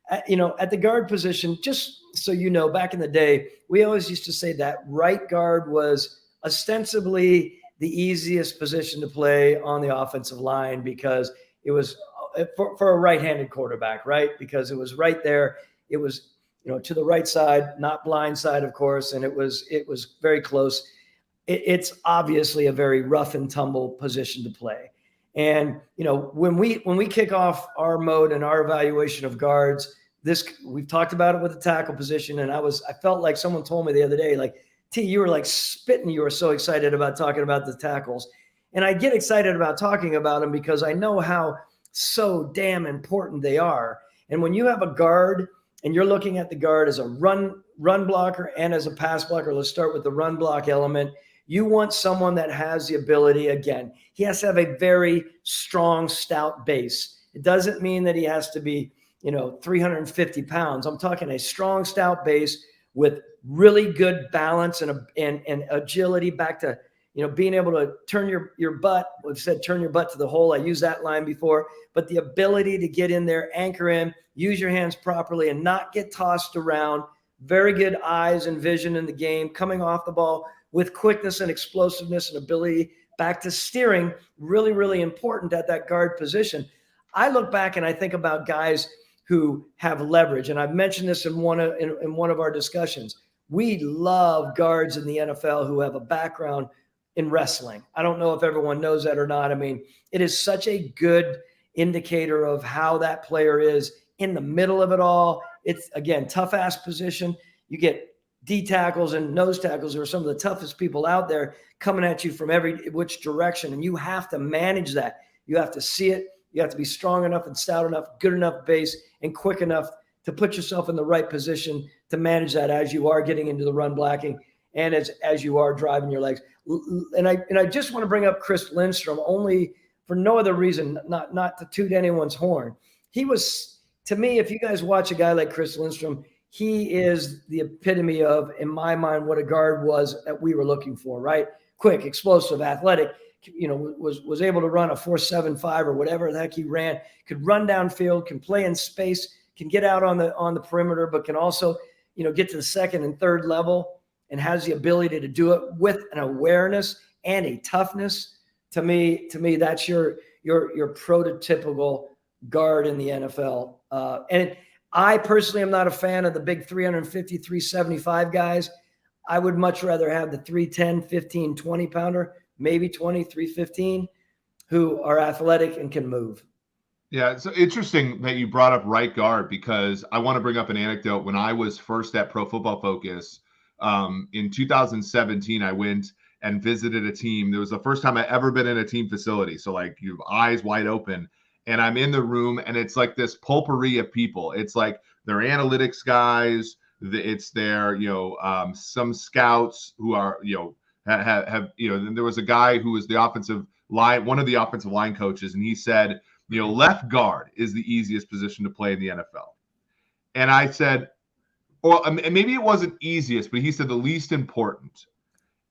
at the guard position, just so you know, back in the day, we always used to say that right guard was ostensibly the easiest position to play on the offensive line because it was for a right-handed quarterback, right? Because it was right there. It was, to the right side, not blind side, of course, and it was very close. It's obviously a very rough and tumble position to play. And when we kick off our mode and our evaluation of guards, we've talked about it with the tackle position, and I felt like someone told me the other day, like, T, you were like spitting. You were so excited about talking about the tackles. And I get excited about talking about them because I know how so damn important they are. And when you have a guard and you're looking at the guard as a run blocker and as a pass blocker, let's start with the run block element. You want someone that has the ability, again, he has to have a very strong, stout base. It doesn't mean that he has to be, 350 pounds. I'm talking a strong, stout base with really good balance and agility back to, being able to turn your butt. We've said turn your butt to the hole. I used that line before, but the ability to get in there, anchor in, use your hands properly and not get tossed around. Very good eyes and vision in the game, coming off the ball with quickness and explosiveness and ability back to steering. Really, really important at that guard position. I look back and I think about guys who have leverage. And I've mentioned this in one of our discussions. We love guards in the NFL who have a background in wrestling. I don't know if everyone knows that or not. I mean, it is such a good indicator of how that player is in the middle of it all. It's, again, tough ass position. You get D tackles and nose tackles who are some of the toughest people out there coming at you from every which direction. And you have to manage that. You have to see it. You have to be strong enough and stout enough, good enough base, and quick enough to put yourself in the right position to manage that as you are getting into the run blocking and as you are driving your legs. And I just want to bring up Chris Lindstrom only for no other reason, not to toot anyone's horn. He was, to me, if you guys watch a guy like Chris Lindstrom, he is the epitome of, in my mind, what a guard was that we were looking for, right? Quick, explosive, athletic, was able to run a 4.75 or whatever the heck he ran, could run downfield, can play in space, can get out on the perimeter, but can also, get to the second and third level and has the ability to do it with an awareness and a toughness. To me, that's your prototypical guard in the NFL. And I personally am not a fan of the big 350, 375 guys. I would much rather have the 310, 15, 20 pounder, maybe 20, 315, who are athletic and can move. Yeah, it's interesting that you brought up right guard because I want to bring up an anecdote. When I was first at Pro Football Focus in 2017, I went and visited a team. It was the first time I ever been in a team facility. So like you have eyes wide open. And I'm in the room, and it's like this potpourri of people. It's like they're analytics guys. It's their, some scouts who are, have there was a guy who was the offensive line, one of the offensive line coaches, and he said, left guard is the easiest position to play in the NFL. And I said, well, maybe it wasn't easiest, but he said the least important.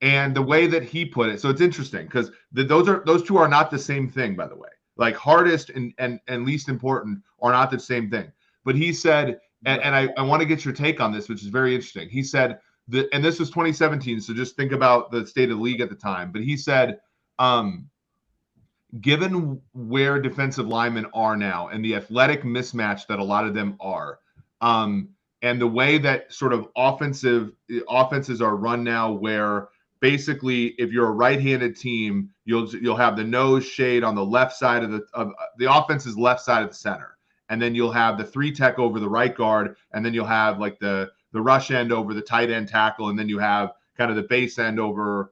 And the way that he put it, so it's interesting because those two are not the same thing, by the way. Like hardest and least important are not the same thing. But he said, and I want to get your take on this, which is very interesting. He said, and this was 2017, so just think about the state of the league at the time. But he said, given where defensive linemen are now and the athletic mismatch that a lot of them are, and the way that sort of offenses are run now where basically, if you're a right-handed team, you'll have the nose shade on the left side of the offense's left side of the center, and then you'll have the 3-tech over the right guard, and then you'll have like the rush end over the tight end tackle, and then you have kind of the base end the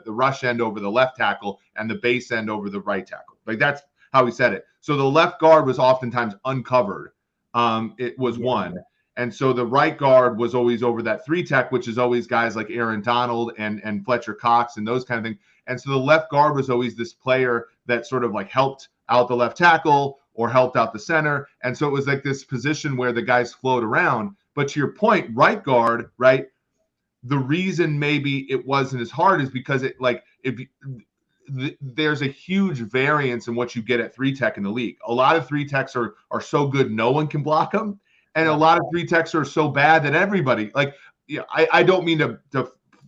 rush end over the left tackle, and the base end over the right tackle. Like that's how he said it. So the left guard was oftentimes uncovered. It was one. And so the right guard was always over that 3-tech, which is always guys like Aaron Donald and Fletcher Cox and those kind of things. And so the left guard was always this player that sort of like helped out the left tackle or helped out the center. And so it was like this position where the guys float around. But to your point, right guard, right? The reason maybe it wasn't as hard is because there's a huge variance in what you get at 3-tech in the league. A lot of 3-techs are so good no one can block them. And a lot of three techs are so bad that everybody, like, yeah, I don't mean to,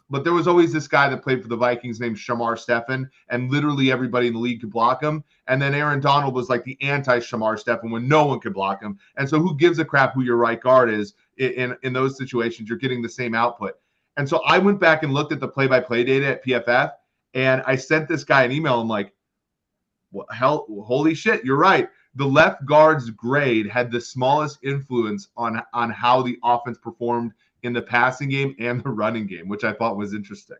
but there was always this guy that played for the Vikings named Shamar Stephen, and literally everybody in the league could block him. And then Aaron Donald was like the anti-Shamar Stephen when no one could block him. And so who gives a crap who your right guard is in those situations? You're getting the same output. And so I went back and looked at the play-by-play data at PFF, and I sent this guy an email. I'm like, well, hell, holy shit, you're right. The left guard's grade had the smallest influence on how the offense performed in the passing game and the running game, which I thought was interesting.